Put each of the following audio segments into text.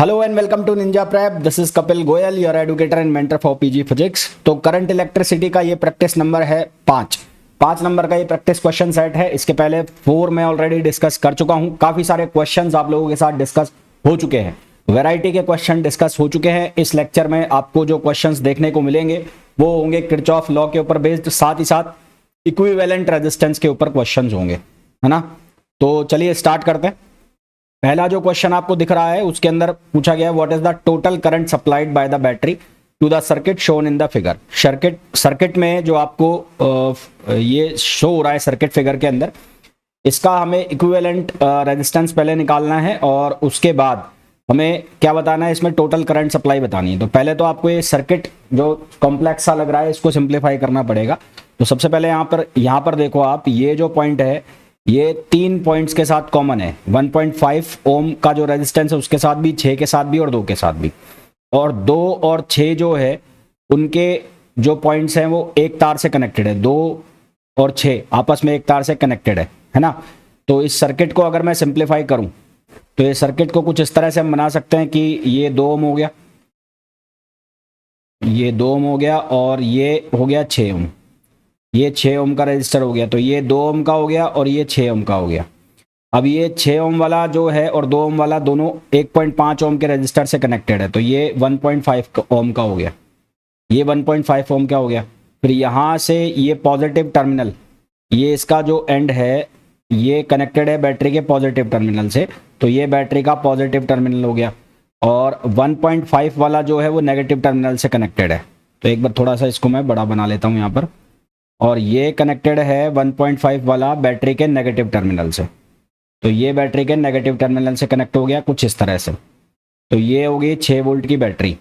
Hello and welcome to Ninja Prep. This is Kapil Goyal, your educator and mentor for PG physics. तो current electricity का ये practice number है 5 number का ये practice question set है। इसके पहले 4 मैं ऑलरेडी डिस्कस कर चुका हूं। काफी सारे क्वेश्चंस आप लोगों के साथ डिस्कस हो चुके हैं, वैरायटी के क्वेश्चन डिस्कस हो चुके हैं। इस लेक्चर में आपको जो क्वेश्चंस देखने को मिलेंगे वो होंगे किरचॉफ लॉ के ऊपर बेस्ड, साथ ही साथ इक्विवेलेंट रेजिस्टेंस के ऊपर क्वेश्चंस होंगे, है ना। तो चलिए स्टार्ट करते हैं। पहला जो क्वेश्चन आपको दिख रहा है उसके अंदर पूछा गया what is the total current supplied by the battery to the circuit shown in the figure. Circuit में जो आपको ये शो हो रहा है सर्किट फिगर के अंदर, इसका हमें इक्विवेलेंट रेजिस्टेंस पहले निकालना है और उसके बाद हमें क्या बताना है, इसमें टोटल करंट सप्लाई बतानी है। तो पहले तो आपको ये सर्किट जो कॉम्प्लेक्स सा लग रहा है इसको सिंप्लीफाई करना पड़ेगा। तो सबसे पहले यहाँ पर देखो आप, ये जो पॉइंट है ये 3 पॉइंट्स के साथ कॉमन है। 1.5 ओम का जो रेजिस्टेंस है उसके साथ भी, 6 के साथ भी और 2 के साथ भी। और 2 और 6 जो है उनके जो पॉइंट्स हैं वो एक तार से कनेक्टेड है। 2 और 6 आपस में एक तार से कनेक्टेड है ना। तो इस सर्किट को अगर मैं सिंप्लीफाई करूं तो ये सर्किट को कुछ इस तरह से हम बना सकते हैं कि ये 2 ओम हो गया, ये 2 ओम हो गया और ये हो गया 6 ओम। ये 6 ओम का रजिस्टर हो गया, तो ये 2 ओम का हो गया और ये 6 ओम का हो गया। अब ये 6 ओम वाला जो है और 2 ओम वाला दोनों 1.5 ओम के रजिस्टर से कनेक्टेड है, तो ये 1.5 ओम का हो गया, ये 1.5 ओम का हो गया। फिर यहाँ से ये पॉजिटिव टर्मिनल, ये इसका जो एंड है ये कनेक्टेड है बैटरी के पॉजिटिव टर्मिनल से, तो ये बैटरी का पॉजिटिव टर्मिनल हो गया। और 1.5 वाला जो है वो नेगेटिव टर्मिनल से कनेक्टेड है। तो एक बार थोड़ा सा इसको मैं बड़ा बना लेता हूँ यहाँ पर। और ये कनेक्टेड है 1.5 वाला बैटरी के नेगेटिव टर्मिनल से, तो ये बैटरी के नेगेटिव टर्मिनल से कनेक्ट हो गया कुछ इस तरह से। तो ये हो गई 6 वोल्ट की बैटरी,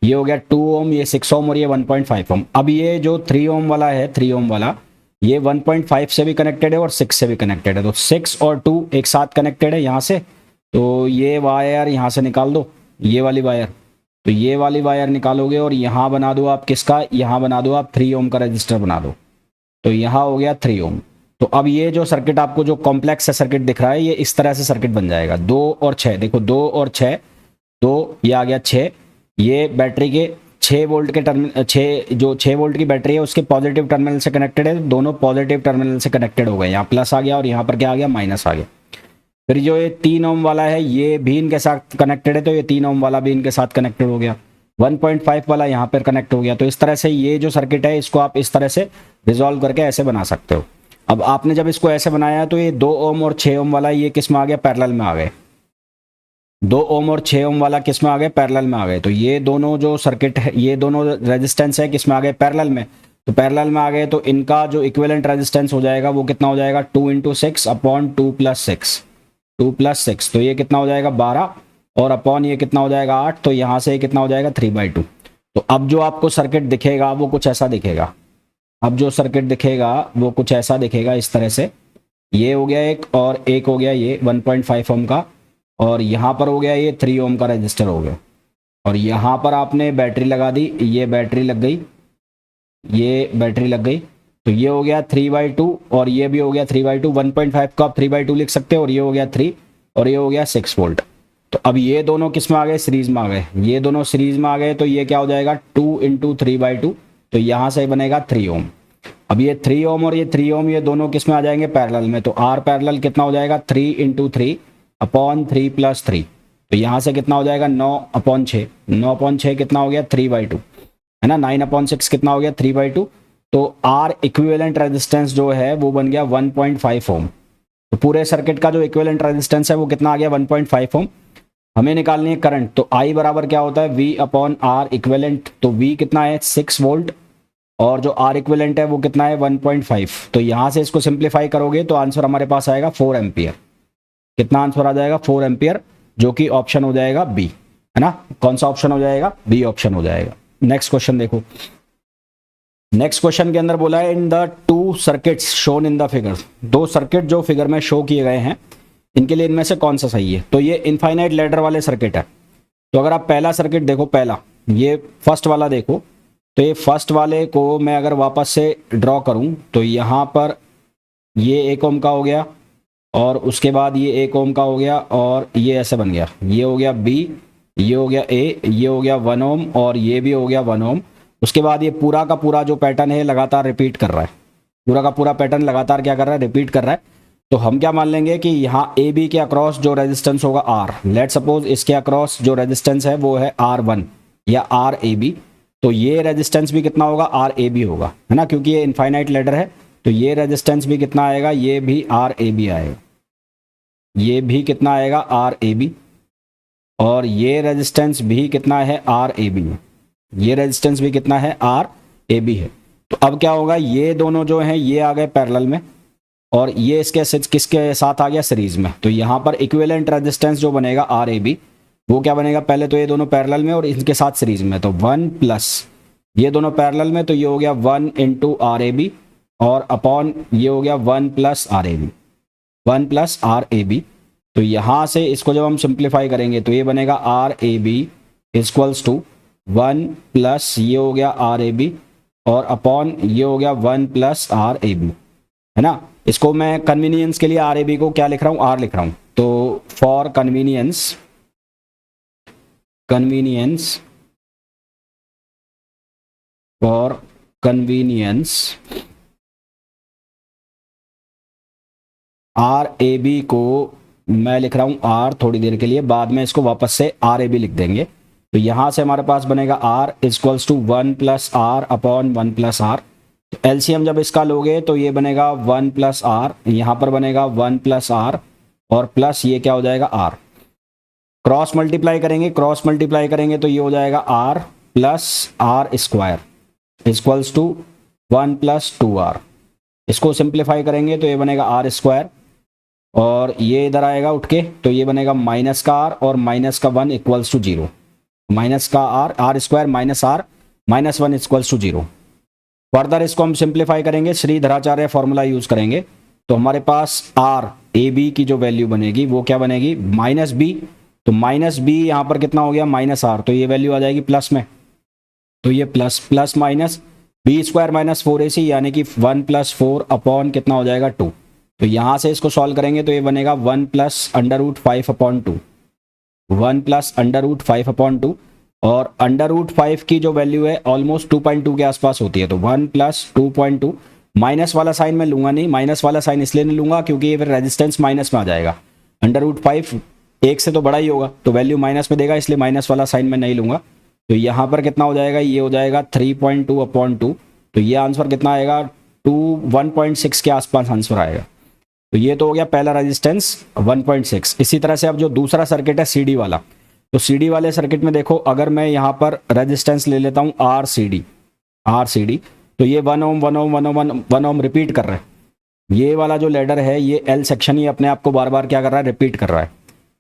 ये हो गया 2 ओम, ये 6 ओम और ये 1.5 ओम। अब ये जो 3 ओम वाला है, 3 ओम वाला, ये 1.5 से भी कनेक्टेड है और 6 से भी कनेक्टेड है। तो 6 और 2 एक साथ कनेक्टेड है यहाँ से। तो ये वायर यहाँ से निकाल दो, ये वाली वायर, तो ये वाली वायर निकालोगे और यहाँ बना दो आप किसका, यहाँ बना दो आप 3 ओम का रजिस्टर बना दो। तो यहाँ हो गया 3 ओम। तो अब ये जो सर्किट आपको जो कॉम्प्लेक्स सर्किट दिख रहा है ये इस तरह से सर्किट बन जाएगा। 2 और 6, देखो 2 और 6, 2 ये आ गया 6, ये बैटरी के 6 वोल्ट के टर्मिनल, 6 वोल्ट की बैटरी है उसके पॉजिटिव टर्मिनल से कनेक्टेड है, दोनों पॉजिटिव टर्मिनल से कनेक्टेड हो गए। यहाँ प्लस आ गया और यहाँ पर क्या आ गया, माइनस आ गया। फिर जो ये 3 ओम वाला है ये भी इनके साथ कनेक्टेड है, तो ये 3 ओम वाला भी इनके साथ कनेक्टेड हो गया। 1.5 वाला यहाँ पर कनेक्ट हो गया। तो इस तरह से ये जो सर्किट है इसको आप इस तरह से रिजॉल्व करके ऐसे बना सकते हो। अब आपने जब इसको ऐसे बनाया तो ये 2 ओम और 6 ओम वाला ये किस में आ गया, पैरेलल में आ गए। 2 ओम और 6 ओम वाला किस में आ गए, पैरेलल में आ गए। तो ये दोनों जो सर्किट है, ये दोनों रेजिस्टेंस है किस में आ गए, पैरेलल में। तो पैरेलल में आ गए तो इनका जो इक्विवेलेंट रेजिस्टेंस हो जाएगा वो कितना हो जाएगा, 2 × 6 अपॉन 2 + 6, 2 + 6, तो ये कितना हो जाएगा 12 और अपॉन ये कितना हो जाएगा 8। तो यहाँ से कितना हो जाएगा 3/2। तो अब जो आपको सर्किट दिखेगा वो कुछ ऐसा दिखेगा। अब जो सर्किट दिखेगा वो कुछ ऐसा दिखेगा इस तरह से। ये हो गया एक और एक हो गया ये 1.5 ओम का, और यहाँ पर हो गया ये 3 ओम का रजिस्टर हो गया। और यहाँ पर आपने बैटरी लगा दी, ये बैटरी लग गई, ये बैटरी लग गई। तो ये हो गया 3/2 और ये भी हो गया 3/2। 1.5 को आप 3/2 लिख सकते हो और ये हो गया 3 और ये हो गया 6 वोल्ट। तो अब ये दोनों किस में आ गए, सीरीज में आ गए। ये दोनों सीरीज में आ गए तो ये क्या हो जाएगा 2 × 3/2, तो यहाँ से बनेगा 3 ओम। अब ये 3 ओम और ये 3 ओम ये दोनों किस में आ जाएंगे, पैरेलल में। तो R पैरेलल कितना हो जाएगा 3 × 3 अपॉन 3 + 3। तो यहाँ से कितना हो जाएगा 9/6, 9/6 कितना हो गया 3/2, है ना। 9/6 कितना हो गया 3/2। तो R इक्विवेलेंट रेजिस्टेंस जो है वो बन गया 1.5 ओम। तो पूरे सर्किट का जो इक्विवेलेंट रेजिस्टेंस है वो कितना आ गया 1.5 ओम। हमें निकालनी है करंट, तो I बराबर क्या होता है V/R इक्विवेलेंट। तो V कितना है 6 वोल्ट और जो R इक्विवेलेंट है वो कितना है 1.5। तो यहाँ से इसको सिंप्लीफाई करोगे तो आंसर हमारे पास आएगा 4 एम्पियर। कितना आंसर आ जाएगा 4 एम्पियर, जो कि ऑप्शन हो जाएगा बी, है ना। कौन सा ऑप्शन हो जाएगा, बी ऑप्शन हो जाएगा। नेक्स्ट क्वेश्चन देखो। नेक्स्ट क्वेश्चन के अंदर बोला है in the 2 circuits shown in the figure. 2 circuit जो फिगर में शो किए गए हैं इनके लिए इनमें से कौन सा सही है। तो ये इनफाइनाइट लैडर वाले सर्किट है। तो अगर आप पहला सर्किट देखो, पहला ये फर्स्ट वाला देखो, तो ये फर्स्ट वाले को मैं अगर वापस से ड्रॉ करूं तो यहाँ पर ये 1 ओम का हो गया और उसके बाद ये 1 ओम का हो गया और ये ऐसे बन गया, ये हो गया बी ये हो गया ए, ये हो गया 1 ओम और ये भी हो गया 1 ओम। उसके बाद ये पूरा का पूरा जो पैटर्न है लगातार रिपीट कर रहा है, पूरा का पूरा पैटर्न लगातार क्या कर रहा है, रिपीट कर रहा है। तो हम क्या मान लेंगे कि यहाँ ए बी के अक्रॉस जो रेजिस्टेंस होगा आर, लेट सपोज इसके अक्रॉस जो रेजिस्टेंस है वो है R1 या आर ए बी, तो ये रेजिस्टेंस भी कितना होगा, आर ए बी होगा, है ना, क्योंकि ये इनफाइनाइट लेडर है। तो ये रेजिस्टेंस भी कितना आएगा, ये भी आर ए बी आएगा, ये भी कितना आएगा, आर ए बी, और ये रेजिस्टेंस भी कितना है, आर ए बी है, ये रेजिस्टेंस भी कितना है, आर ए बी है। तो अब क्या होगा, ये दोनों जो हैं ये आ गए पैरेलल में और ये इसके किसके साथ आ गया, सीरीज में। तो यहाँ पर इक्विवेलेंट रेजिस्टेंस जो बनेगा आर ए बी वो क्या बनेगा, पहले तो ये दोनों पैरेलल में और इनके साथ सीरीज में, तो 1 प्लस ये दोनों पैरेलल में, तो ये हो गया 1 इंटू आर ए बी और अपॉन ये हो गया 1 plus R A B, 1 plus R A B. तो यहाँ से इसको जब हम सिंप्लीफाई करेंगे तो ये बनेगा R A B equals to 1 plus ये हो गया आर ए बी और अपॉन ये हो गया 1 प्लस आर ए बी, है ना। इसको मैं कन्वीनियंस के लिए आर ए बी को क्या लिख रहा हूँ, आर लिख रहा हूँ। तो for convenience, for convenience R A B को मैं लिख रहा हूँ आर थोड़ी देर के लिए, बाद में इसको वापस से आर ए बी लिख देंगे। तो यहाँ से हमारे पास बनेगा R equals to 1 plus R upon 1 plus R. तो एलसीएम जब इसका लोगे तो ये बनेगा 1 प्लस आर, यहाँ पर बनेगा 1 प्लस आर और प्लस ये क्या हो जाएगा, आर। क्रॉस मल्टीप्लाई करेंगे, क्रॉस मल्टीप्लाई करेंगे तो ये हो जाएगा R plus R square equals to 1 plus 2r। इसको सिंप्लीफाई करेंगे तो ये बनेगा आर स्क्वायर और ये इधर आएगा उठ के, तो ये बनेगा माइनस का आर और माइनस का 1 इक्वल्स टू 0, माइनस का R, R square minus R minus 1 equals to 0। Further इसको हम सिंप्लीफाई करेंगे, श्रीधराचार्य फॉर्मूला यूज करेंगे, तो हमारे पास आर ए बी की जो वैल्यू बनेगी वो क्या बनेगी, माइनस बी। तो माइनस बी यहाँ पर कितना हो गया, माइनस आर, तो ये वैल्यू आ जाएगी प्लस में, तो ये plus plus minus B square minus 4ac यानी कि 1 प्लस 4 अपॉन कितना हो जाएगा 2। तो यहाँ से इसको सॉल्व करेंगे तो ये बनेगा 1 plus under root 5 upon 2, 1 plus under root 5 upon 2, और अंडर रूट 5 की जो वैल्यू है ऑलमोस्ट 2.2 के आसपास होती है, तो 1 प्लस 2.2। माइनस वाला साइन मैं लूंगा नहीं, माइनस वाला साइन इसलिए नहीं लूंगा क्योंकि ये फिर रेजिस्टेंस माइनस में आ जाएगा। अंडर रूट 5 1 से तो बड़ा ही होगा तो वैल्यू माइनस में देगा, इसलिए माइनस वाला साइन मैं नहीं लूंगा। तो यहाँ पर कितना हो जाएगा, ये हो जाएगा 3.2 अपॉन 2, तो ये आंसर कितना आएगा, 1.6 के आसपास आंसर आएगा। तो ये तो हो गया पहला रेजिस्टेंस 1.6। इसी तरह से अब जो दूसरा सर्किट है सीडी वाला, तो सीडी वाले सर्किट में देखो, अगर मैं यहाँ पर रेजिस्टेंस ले लेता हूँ आर सी डी, तो ये 1 ओम 1 ओम 1 ओम 1 ओम रिपीट कर रहा है। ये वाला जो लेडर है ये एल सेक्शन, ये अपने आप को बार बार क्या कर रहा है, रिपीट कर रहा है,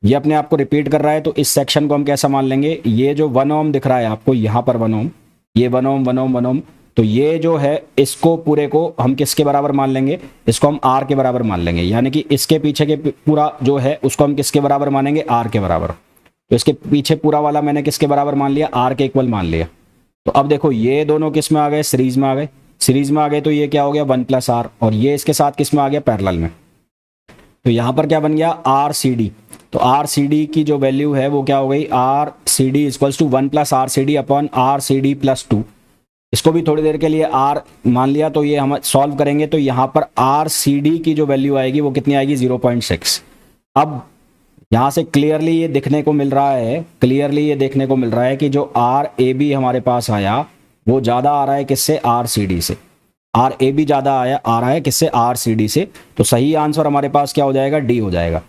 ये अपने आप को रिपीट कर रहा है। तो इस सेक्शन को हम कैसा मान लेंगे, ये जो 1 ओम दिख रहा है आपको यहाँ पर 1 ओम, ये 1 ओम 1 ओम 1 ओम, तो ये जो है इसको पूरे को हम किसके बराबर मान लेंगे, इसको हम आर के बराबर मान लेंगे, यानी कि इसके पीछे के पूरा जो है उसको हम किसके बराबर मानेंगे, आर के बराबर। तो इसके पीछे पूरा वाला मैंने किसके बराबर मान लिया, आर के इक्वल मान लिया। तो अब देखो ये दोनों किस में आ गए, सीरीज में आ गए, सीरीज में आ गए, तो ये क्या हो गया 1 प्लस आर, और ये इसके साथ किस में आ गया, पैरेलल में। तो यहाँ पर क्या बन गया, आर सी डी। तो आर सी डी की जो वैल्यू है वो क्या हो गई, R C D equals to 1 plus R C D upon R C D plus 2। इसको भी थोड़ी देर के लिए आर मान लिया, तो ये हम सॉल्व करेंगे तो यहाँ पर आर सी डी की जो वैल्यू आएगी वो कितनी आएगी, 0.6। अब यहाँ से क्लियरली ये देखने को मिल रहा है, कि जो आर ए बी हमारे पास आया वो ज़्यादा आ रहा है किससे, आर सी डी से। आर ए बी ज़्यादा आ रहा है किससे, आर सी डी से। तो सही आंसर हमारे पास क्या हो जाएगा, डी हो जाएगा।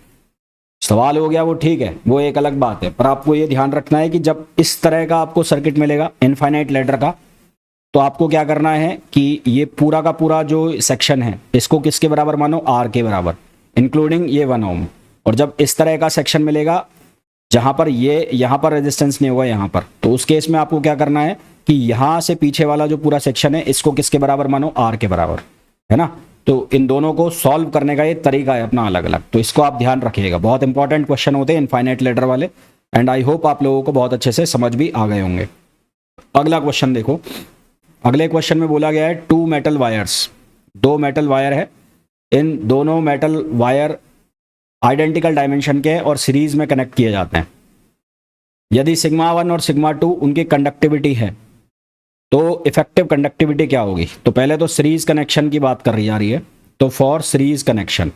सवाल हो गया वो ठीक है, वो एक अलग बात है, पर आपको ये ध्यान रखना है कि जब इस तरह का आपको सर्किट मिलेगा इनफाइनाइट लेडर का, तो आपको क्या करना है कि ये पूरा का पूरा जो सेक्शन है इसको किसके बराबर मानो, आर के बराबर, इंक्लूडिंग ये 1 ओम। और जब इस तरह का सेक्शन मिलेगा जहां पर ये यहाँ पर रेजिस्टेंस नहीं होगा यहाँ पर, तो उस केस में आपको क्या करना है कि यहाँ से पीछे वाला जो पूरा सेक्शन है इसको किसके बराबर मानो, आर के बराबर, है ना। तो इन दोनों को सॉल्व करने का ये तरीका है अपना अलग अलग, तो इसको आप ध्यान रखिएगा, बहुत इंपॉर्टेंट क्वेश्चन होते हैं इनफाइनाइट लेडर वाले, एंड आई होप आप लोगों को बहुत अच्छे से समझ भी आ गए होंगे। अगला क्वेश्चन देखो, अगले क्वेश्चन में बोला गया है 2 मेटल वायर्स, 2 मेटल वायर है, इन दोनों मेटल वायर आइडेंटिकल डायमेंशन के और सीरीज में कनेक्ट किए जाते हैं। यदि सिग्मा 1 और सिग्मा 2 उनकी कंडक्टिविटी है तो इफेक्टिव कंडक्टिविटी क्या होगी? तो पहले तो सीरीज कनेक्शन की बात कर रही जा रही है। तो फॉर सीरीज कनेक्शन,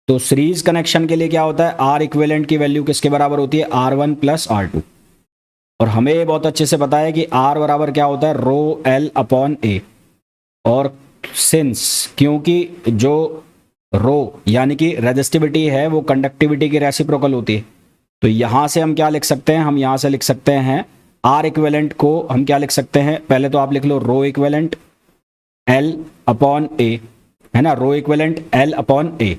तो सीरीज कनेक्शन के लिए क्या होता है, आर इक्विवेलेंट की वैल्यू किसके बराबर होती है? R1 plus R2। और हमें ये बहुत अच्छे से पता है कि R बराबर क्या होता है? रो L अपॉन A। और सिंस, क्योंकि जो रो यानी कि रेजिस्टिविटी है वो कंडक्टिविटी की रेसिप्रोकल होती है, तो यहां से हम क्या लिख सकते हैं? हम यहां से लिख सकते हैं आर इक्विवेलेंट को हम क्या लिख सकते हैं? पहले तो आप लिख लो रो इक्विवेलेंट L अपॉन A, है ना, रो इक्विवेलेंट L अपॉन A।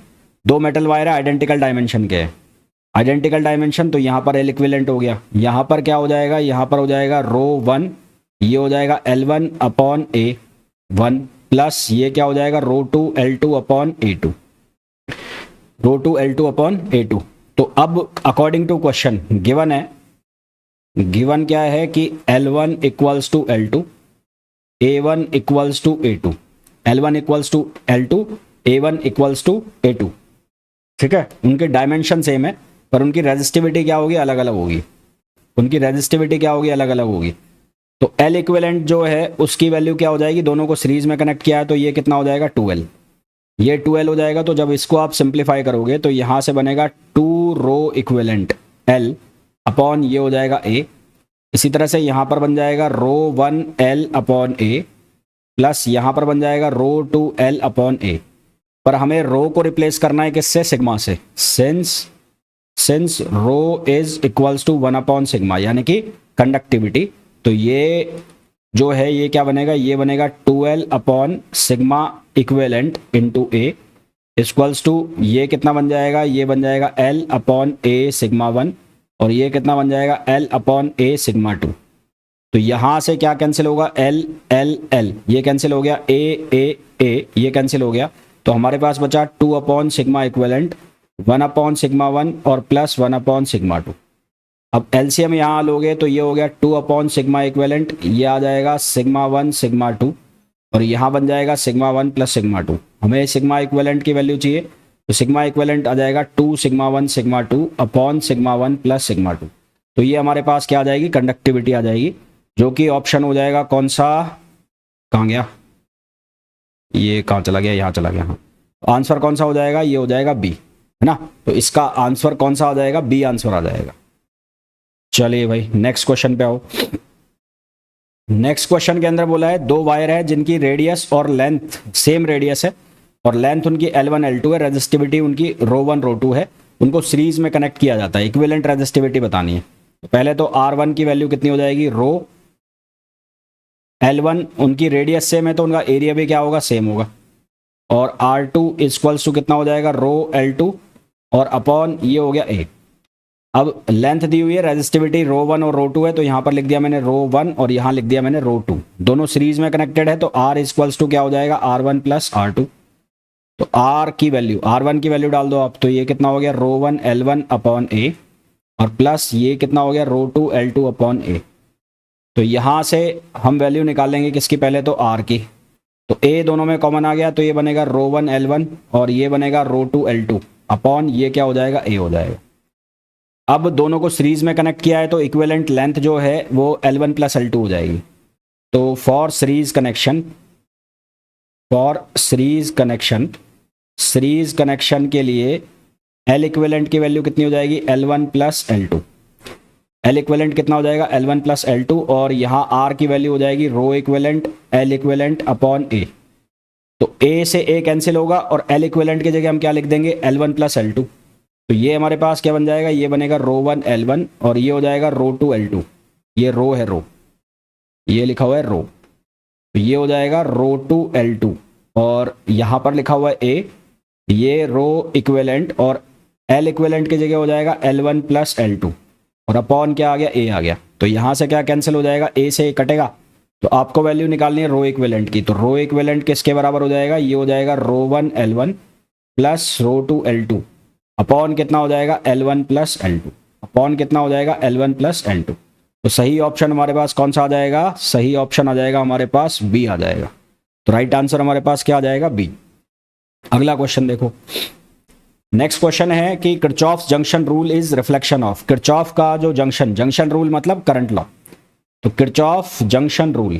दो मेटल वायर है, आइडेंटिकल डायमेंशन के हैं, आइडेंटिकल डायमेंशन, तो यहाँ पर L इक्विवेलेंट हो गया। यहाँ पर क्या हो जाएगा? यहाँ पर हो जाएगा रो 1, ये हो जाएगा L1 अपॉन A1 प्लस ये क्या हो जाएगा? Rho 2 L2 upon A2, rho 2 L2 upon A2। तो अब अकॉर्डिंग टू क्वेश्चन गिवन है, गिवन क्या है कि L1 equals to L2, A1 equals to A2, L1 equals to L2, A1 equals to A2। ठीक है, उनके डायमेंशन सेम है पर उनकी रेजिस्टिविटी क्या होगी? अलग अलग होगी। उनकी रेजिस्टिविटी क्या होगी? अलग अलग होगी। तो L इक्विवेलेंट जो है उसकी वैल्यू क्या हो जाएगी? दोनों को सीरीज में कनेक्ट किया है तो ये कितना हो जाएगा? 2L। ये 2L हो जाएगा। तो जब इसको आप सिंप्लीफाई करोगे तो यहां से बनेगा 2 रो इक्विवेलेंट L अपॉन ये हो जाएगा A। इसी तरह से यहां पर बन जाएगा रो 1 L अपॉन A प्लस यहां पर बन जाएगा रो 2 L अपॉन A। पर हमें रो को रिप्लेस करना है किससे? सिग्मा से। Since rho is equals to 1 upon sigma यानी कि कंडक्टिविटी, तो ये जो है ये क्या बनेगा? ये बनेगा 2L upon sigma equivalent into A equals to ये कितना बन जाएगा? ये बन जाएगा L अपॉन A सिग्मा 1 और ये कितना बन जाएगा? L upon A sigma 2। तो यहां से क्या कैंसिल होगा? L L L ये कैंसिल हो गया, A ये कैंसिल हो गया। तो हमारे पास बचा 2 upon sigma equivalent 1 upon sigma 1 और प्लस 1 अपॉन सिग्मा 2। अब एलसीएम यहाँ लोगे तो ये हो गया 2 अपॉन सिग्मा इक्विवेलेंट, ये आ जाएगा सिग्मा 1 सिग्मा 2 और यहाँ बन जाएगा सिग्मा 1 प्लस सिग्मा 2। हमें सिग्मा इक्विवेलेंट की वैल्यू चाहिए तो सिग्मा इक्विवेलेंट आ जाएगा 2 sigma 1 sigma 2 upon sigma 1 plus sigma 2। तो ये हमारे पास क्या आ जाएगी? कंडक्टिविटी आ जाएगी, जो कि ऑप्शन हो जाएगा कौन सा? कहाँ गया ये? कहाँ चला गया? यहाँ चला गया। हाँ, आंसर कौन सा हो जाएगा? ये हो जाएगा बी, है ना। तो इसका आंसर कौन सा आ जाएगा? बी आंसर आ जाएगा। चलिए भाई नेक्स्ट क्वेश्चन पे आओ। नेक्स्ट क्वेश्चन के अंदर बोला है दो वायर है जिनकी रेडियस और लेंथ सेम रेडियस है और लेंथ उनकी L1 L2 है, रेजिस्टिविटी उनकी रो 1 रो 2 है, उनको सीरीज में कनेक्ट किया जाता है, इक्विवेलेंट रेजिस्टिविटी बतानी है। तो पहले तो R1 की वैल्यू कितनी हो जाएगी? रो L1 उनकी रेडियस सेम है तो उनका एरिया भी क्या होगा? सेम होगा। और R2 इक्वल्स टू कितना हो जाएगा? रो L2 और अपॉन ये हो गया A। अब लेंथ दी हुई है, रेजिस्टिविटी रो 1 और रो 2 है, तो यहां पर लिख दिया मैंने रो 1 और यहां लिख दिया मैंने रो 2, दोनों सीरीज में कनेक्टेड है। तो R इक्वल्स टू क्या हो जाएगा? R1 plus R2। तो R की वैल्यू, R1 की वैल्यू डाल दो आप, तो ये कितना हो गया? रो 1 L1 अपॉन A और प्लस ये कितना हो गया? रो 2 L2 अपॉन A। तो यहां से हम वैल्यू निकालेंगे किसकी? पहले तो R की, तो A दोनों में कॉमन आ गया तो ये बनेगा रो 1 L1 और ये बनेगा रो 2 L2 अपॉन ये क्या हो जाएगा? A हो जाएगा। अब दोनों को सीरीज में कनेक्ट किया है तो इक्विवेलेंट लेंथ जो है वो L1 प्लस L2 हो जाएगी। तो फॉर सीरीज कनेक्शन के लिए L इक्विवेलेंट की वैल्यू कितनी हो जाएगी? L1 plus L2। L equivalent कितना हो जाएगा? L1 प्लस L2 और यहाँ R की वैल्यू हो जाएगी row equivalent L equivalent upon A। तो A से A कैंसिल होगा और L इक्विवेलेंट की जगह हम क्या लिख देंगे? L1 plus L2। तो ये हमारे पास क्या बन जाएगा? ये बनेगा रो 1 L1 और ये हो जाएगा रो 2 L2। ये रो है, रो ये लिखा हुआ है रो, तो ये हो जाएगा रो 2 L2 और यहाँ पर लिखा हुआ है A, ये रो इक्विवेलेंट और L इक्विवेलेंट की जगह हो जाएगा L1 प्लस L2 और अपॉन क्या आ गया? A आ गया। तो यहाँ से क्या कैंसिल हो जाएगा? A से A कटेगा। तो आपको वैल्यू निकालनी है रो इक्विवेलेंट की, तो रो इक्विवेलेंट किसके बराबर हो जाएगा? ये हो जाएगा रो 1 L1 प्लस रो 2 L2 अपॉन कितना हो जाएगा? L1 प्लस L2 अपॉन कितना हो जाएगा? L1 plus L2। तो सही ऑप्शन हमारे पास कौन सा आ जाएगा? सही ऑप्शन आ जाएगा हमारे पास बी आ जाएगा। तो राइट आंसर हमारे पास क्या आ जाएगा? बी। अगला क्वेश्चन देखो, नेक्स्ट क्वेश्चन है कि Kirchhoff junction rule is reflection of, Kirchhoff का जो जंक्शन रूल मतलब करंट लॉ, तो Kirchhoff junction rule,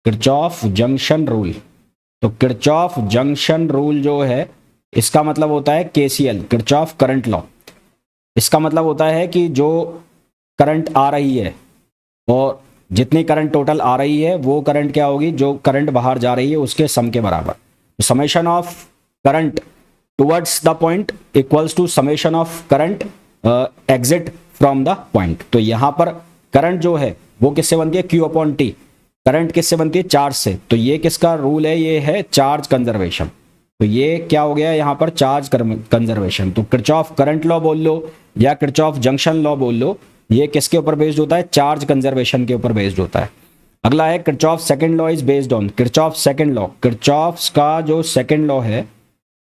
Kirchhoff junction rule, तो किरचॉफ जंक्शन रूल जो है इसका मतलब होता है केसीएल, किरचॉफ करंट लॉ। इसका मतलब होता है कि जो करंट आ रही है और जितनी करंट टोटल आ रही है वो करंट क्या होगी, जो करंट बाहर जा रही है उसके सम के बराबर। Summation of current towards the point equals to summation of current exit from the point. तो यहाँ पर करंट जो है वो किससे बनती है, Q अपॉन टी। करंट किससे बनती है, चार्ज से। तो ये किसका रूल है, ये है चार्ज कंजर्वेशन। तो ये क्या हो गया यहाँ पर, चार्ज कंजर्वेशन। तो किरचॉफ करंट लॉ बोल लो या किरचॉफ जंक्शन लॉ बोल लो, ये किसके ऊपर बेस्ड होता है, चार्ज कंजर्वेशन के ऊपर बेस्ड होता है। अगला है Kirchhoff second law is based on, Kirchhoff second law, Kirchhoff का जो सेकंड लॉ है,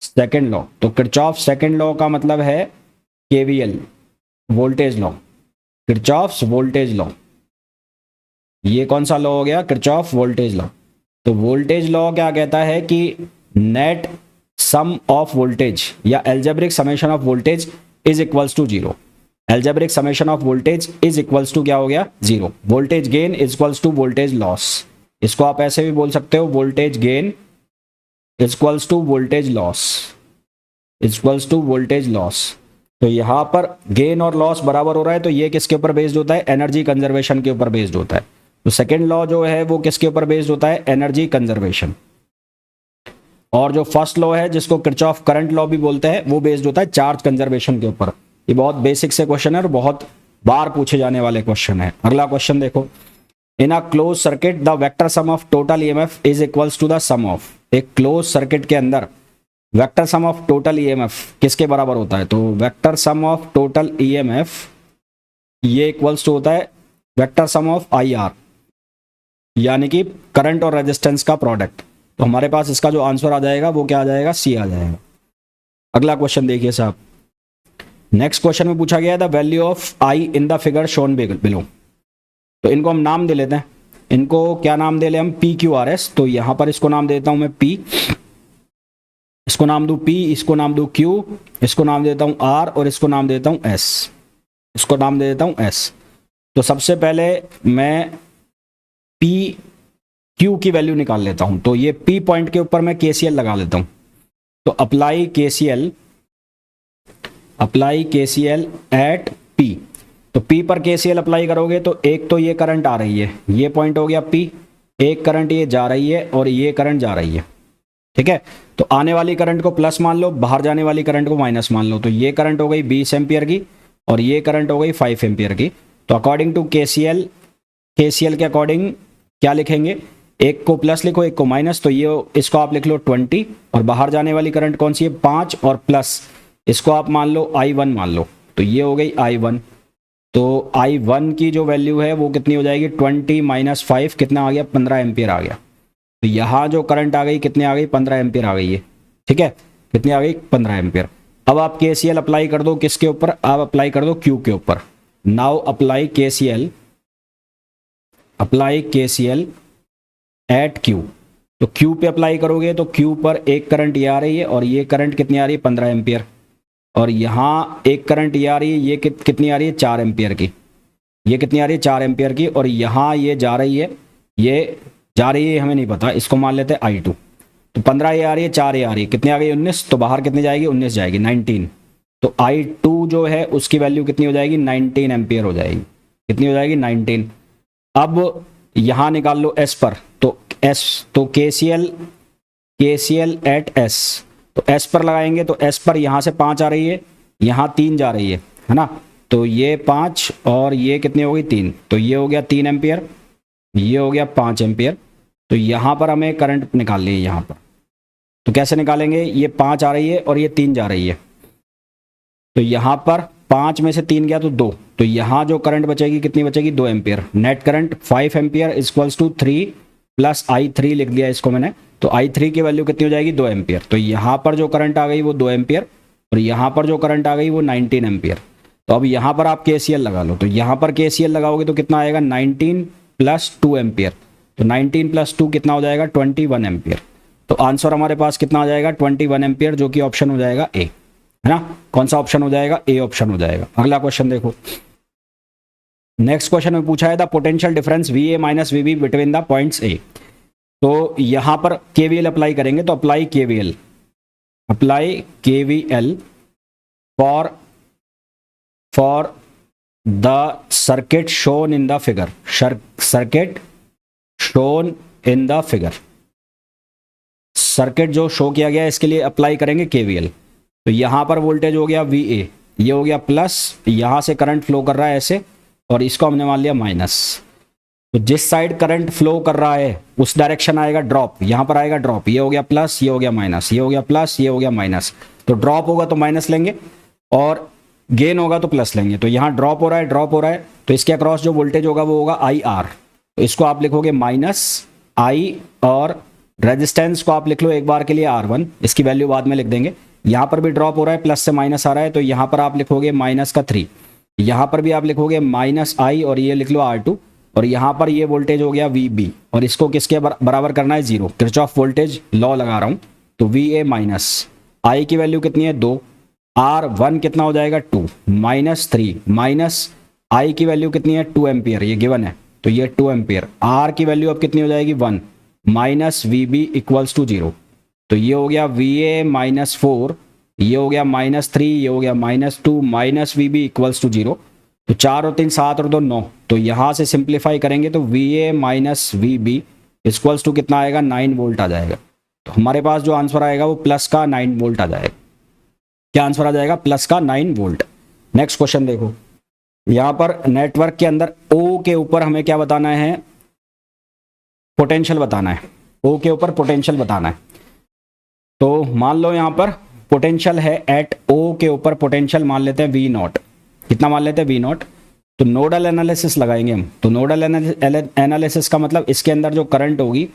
सेकंड लॉ, तो किरचॉफ सेकंड लॉ का मतलब है KVL, voltage law, Kirchhoff's voltage law. ये कौन सा लॉ हो गया, किरचॉफ वोल्टेज लॉ। तो वोल्टेज लॉ क्या कहता है कि नेट सम ऑफ वोल्टेज या algebraic summation of voltage is equals to zero. Algebraic summation of voltage is equals to क्या हो गया, zero. Voltage gain is equals to voltage loss. इसको आप ऐसे भी बोल सकते हो, voltage gain is equals to voltage loss, is equals to voltage loss. तो यहां पर गेन और लॉस बराबर हो रहा है, तो ये किसके ऊपर बेस्ड होता है, एनर्जी कंजर्वेशन के ऊपर बेस्ड होता है। तो सेकेंड लॉ जो है वो किसके ऊपर बेस्ड होता है, एनर्जी कंजर्वेशन। और जो फर्स्ट लॉ है जिसको किरचॉफ करंट लॉ भी बोलते हैं, वो बेस्ड होता है चार्ज कंजर्वेशन के ऊपर। ये बहुत बेसिक से क्वेश्चन है और बहुत बार पूछे जाने वाले क्वेश्चन है। अगला क्वेश्चन देखो, in a close circuit the vector sum of total EMF is equals to the sum of. एक क्लोज सर्किट के अंदर vector sum of total EMF किसके बराबर होता है, तो vector sum of total EMF ये इक्वल्स टू होता है वेक्टर सम ऑफ आईआर, यानी कि करंट और रेजिस्टेंस का प्रोडक्ट। तो हमारे पास इसका जो आंसर आ जाएगा वो क्या आ जाएगा, सी आ जाएगा। अगला क्वेश्चन देखिए साहब, नेक्स्ट क्वेश्चन में पूछा गया है the value of I in the figure shown below. तो इनको हम नाम दे लेते हैं, इनको क्या नाम दे ले हम, पी क्यू आर एस। तो यहां पर इसको नाम देता हूं मैं पी, इसको नाम दूं पी, इसको नाम दूं क्यू, इसको नाम देता हूं आर और इसको नाम देता हूं एस, इसको नाम दे देता हूं एस। तो सबसे पहले मैं पी क्यू की वैल्यू निकाल लेता हूं। तो ये पी पॉइंट के ऊपर मैं केसीएल लगा लेता हूं। तो apply KCL, apply KCL at P. तो पी पर केसीएल अप्लाई करोगे तो एक तो ये करंट आ रही है, ये पॉइंट हो गया पी, एक करंट ये जा रही है और ये करंट जा रही है, ठीक है। तो आने वाली करंट को प्लस मान लो, बाहर जाने वाली करंट को माइनस मान लो। तो ये करंट हो गई 20 एम्पियर की और ये करंट हो गई 5 एम्पियर की। तो अकॉर्डिंग टू केसीएल, केसीएल के अकॉर्डिंग क्या लिखेंगे, एक को प्लस लिखो एक को माइनस। तो ये इसको आप लिख लो 20 और बाहर जाने वाली करंट कौन सी है, 5 और प्लस इसको आप मान लो I1 मान लो। तो ये हो गई I1। तो I1 की जो वैल्यू है वो कितनी हो जाएगी, 20 माइनस 5 कितना आ गया, 15 एम्पियर आ गया। तो यहाँ जो करंट आ गई कितनी आ गई, 15 एम्पियर आ गई है, ठीक है। कितनी आ गई, 15 एम्पियर। अब आप केसीएल अप्लाई कर दो किसके ऊपर, आप अप्लाई कर दो क्यू के ऊपर। Now apply KCL, apply KCL at Q. तो क्यू पे अप्लाई करोगे तो क्यू पर एक करंट ये आ रही है और ये करंट कितनी आ रही है, 15 एम्पियर। और यहाँ एक करंट ये आ रही है, ये कितनी आ रही है, 4 एम्पियर की। ये कितनी आ रही है, 4 एम्पियर की। और यहाँ ये जा रही है, ये जा रही है हमें नहीं पता, इसको मान लेते हैं I2। तो 15 ये आ रही है, 4 ये आ रही है, कितनी आ गई, 19। तो बाहर कितनी जाएगी, 19 जाएगी, 19। तो I2 जो है उसकी वैल्यू कितनी हो जाएगी, 19 एम्पियर हो जाएगी। कितनी हो जाएगी, 19। अब यहाँ निकाल लो S पर। तो S, तो KCL एट S। तो S पर लगाएंगे तो S पर यहाँ से 5 आ रही है, यहाँ 3 जा रही है ना। तो ये 5 और ये कितनी हो गई, 3। तो ये हो गया 3 एम्पियर, ये हो गया 5 एम्पियर। तो यहाँ पर हमें करंट निकालनी है यहाँ पर। तो कैसे निकालेंगे, ये 5 आ रही है और ये 3 जा रही है। तो यहाँ पर 5 में से 3 गया तो 2। तो यहाँ जो करंट बचेगी कितनी बचेगी, 2 ampere. Net current 5 ampere equals to 3 plus I3 लिख दिया इसको मैंने। तो I3 की वैल्यू कितनी हो जाएगी, 2 एम्पियर। तो यहाँ पर जो करंट आ गई वो 2 एम्पियर और यहाँ पर जो करंट आ गई वो 19 एम्पियर। तो अब यहाँ पर आप KCL लगा लो। तो यहाँ पर KCL लगाओगे तो कितना आएगा, 19 प्लस 2 एम्पियर। तो 19 प्लस 2 कितना हो जाएगा, 21 एम्पियर। तो आंसर हमारे पास कितना आ जाएगा 21 एम्पियर, जो कि ऑप्शन हो जाएगा ए, है ना। कौन सा ऑप्शन हो जाएगा? ए ऑप्शन हो जाएगा। अगला क्वेश्चन देखो, नेक्स्ट क्वेश्चन में पूछा है the potential difference VA minus VB between the points A. तो यहां पर KVL अप्लाई करेंगे, तो apply KVL for the circuit shown in the figure, circuit shown in the figure, circuit जो शो किया गया है इसके लिए अप्लाई करेंगे KVL। तो यहां पर वोल्टेज हो गया VA, ये हो गया प्लस, यहां से करंट फ्लो कर रहा है ऐसे, और इसको हमने मान लिया माइनस। तो जिस साइड करंट फ्लो कर रहा है उस डायरेक्शन आएगा ड्रॉप, यहां पर आएगा ड्रॉप, ये हो गया प्लस, ये हो गया माइनस, ये हो गया प्लस, ये हो गया माइनस। तो ड्रॉप होगा तो माइनस लेंगे और गेन होगा तो प्लस लेंगे। तो यहां ड्रॉप हो रहा है, तो इसके अक्रॉस जो वोल्टेज होगा वो होगा IR। तो इसको आप लिखोगे माइनस I, और रेजिस्टेंस को आप लिख लो एक बार के लिए R1, इसकी वैल्यू बाद में लिख देंगे। यहां पर भी ड्रॉप हो रहा है, प्लस से माइनस आ रहा है, तो यहां पर आप लिखोगे माइनस का 3, यहां पर भी आप लिखोगे माइनस I, और ये लिख लो R2, और यहां पर ये वोल्टेज हो गया VB, और इसको किसके बराबर करना है? 0। किरचॉफ वोल्टेज लॉ लगा रहा हूं। तो VA माइनस I की वैल्यू कितनी है? 2, R1 कितना हो जाएगा? 2, माइनस 3, माइनस I की वैल्यू कितनी है? 2 एम्पियर, ये गिवन है, तो ये 2 एम्पियर। R की वैल्यू अब कितनी हो जाएगी? 1, माइनस VB इक्वल्स टू 0। तो ये हो गया VA माइनस 4, ये हो गया माइनस 3, ये हो गया minus 2, minus VB equals to 0। तो 4 और 3 7 और 2 9। तो यहां से सिंप्लीफाई करेंगे तो VA minus VB equals to कितना आएगा? 9 वोल्ट आ जाएगा। तो हमारे पास जो आंसर आएगा वो प्लस का 9 वोल्ट आ जाएगा। क्या आंसर आ जाएगा? प्लस का 9 वोल्ट। नेक्स्ट क्वेश्चन देखो, यहां पर नेटवर्क के अंदर O के ऊपर हमें क्या बताना है? पोटेंशियल बताना है। O के ऊपर पोटेंशियल बताना है। तो मान लो यहां पर पोटेंशियल है एट O के ऊपर, पोटेंशियल मान लेते हैं V0। कितना मान लेते हैं? V0। तो नोडल एनालिसिस लगाएंगे हम। तो नोडल एनालिसिस का मतलब इसके अंदर जो करंट होगी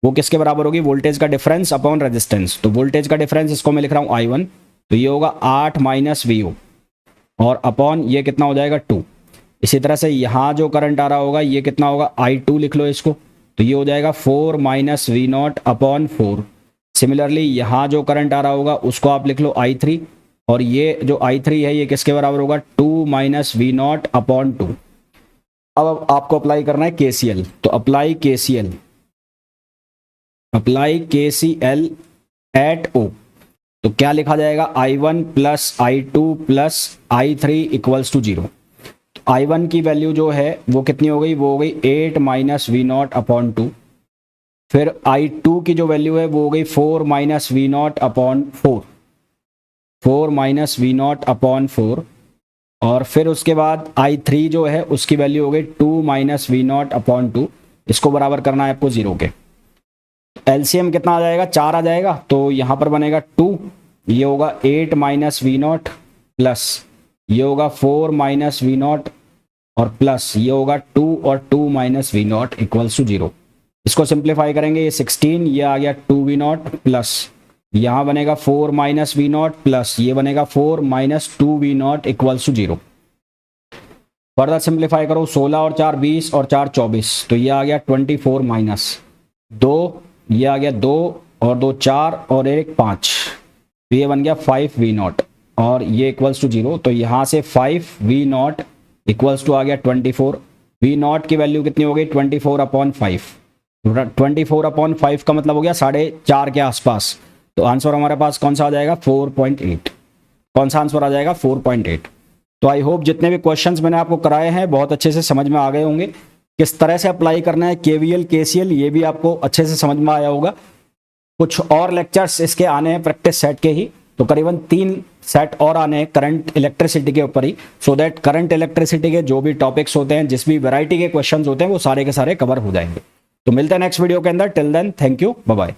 वो किसके बराबर होगी? वोल्टेज का डिफरेंस अपॉन रेजिस्टेंस। तो वोल्टेज का डिफरेंस इसको मैं लिख रहा हूं I1, तो ये होगा 8 माइनस VO, और अपॉन ये कितना हो जाएगा? 2। इसी तरह से यहाँ जो करंट आ रहा होगा ये कितना होगा? I2 लिख लो इसको, तो ये हो जाएगा 4 माइनस V0 अपॉन 4। सिमिलरली यहाँ जो करंट आ रहा होगा उसको आप लिख लो I3, और ये जो I3 है ये किसके बराबर होगा? 2 माइनस V0 अपॉन 2। अब आपको अप्लाई करना है KCL। तो अप्लाई KCL एट O। तो क्या लिखा जाएगा? I1 plus I2 plus I3 equals to 0। I1 की वैल्यू जो है वो कितनी हो गई? वो हो गई 8 माइनस V0 अपॉन 2। फिर I2 की जो वैल्यू है वो हो गई 4 minus V0 upon 4, 4 minus V0 upon 4। और फिर उसके बाद I3 जो है उसकी वैल्यू हो गई 2 माइनस V0 अपॉन 2। इसको बराबर करना है आपको 0 के। LCM कितना आ जाएगा? 4 आ जाएगा। तो यहाँ पर बनेगा 2, ये होगा 8 माइनस V0 प्लस ये होगा 4 माइनस V0 और प्लस ये होगा 2 और 2 माइनस V0 इक्वल्स टू 0। इसको सिंप्लीफाई करेंगे, ये 16, ये आ गया 2V0 प्लस यहाँ बनेगा 4 माइनस V0 प्लस ये बनेगा 4 minus 2V0 equals to 0। Further simplify करो, 16 और 4 20 और 4 24, तो ये आ गया 24 माइनस 2, ये आ गया 2 और 2 4 और 1 5, तो ये बन गया 5V0 और ये इक्वल्स टू 0। तो यहाँ से 5V0 इक्वल्स टू आ गया 24। V0 की वैल्यू कितनी हो गई? 24 अपॉन 5। 24 अपॉन 5 का मतलब हो गया 4.5 के आसपास। तो आंसर हमारे पास कौन सा आ जाएगा? 4.8। कौन सा आंसर आ जाएगा? 4.8। तो आई होप जितने भी क्वेश्चंस मैंने आपको कराए हैं बहुत अच्छे से समझ में आ गए होंगे। किस तरह से अप्लाई करना है KVL KCL ये भी आपको अच्छे से समझ में आया होगा। कुछ और लेक्चर्स इसके आने हैं प्रैक्टिस सेट के ही, तो करीबन 3 सेट और आने हैं करंट इलेक्ट्रिसिटी के ऊपर ही, सो दैट करंट इलेक्ट्रिसिटी के जो भी टॉपिक्स होते हैं, जिस भी वैरायटी के क्वेश्चंस होते हैं वो सारे के सारे कवर हो जाएंगे। तो मिलते हैं नेक्स्ट वीडियो के अंदर। Till then thank you, bye bye.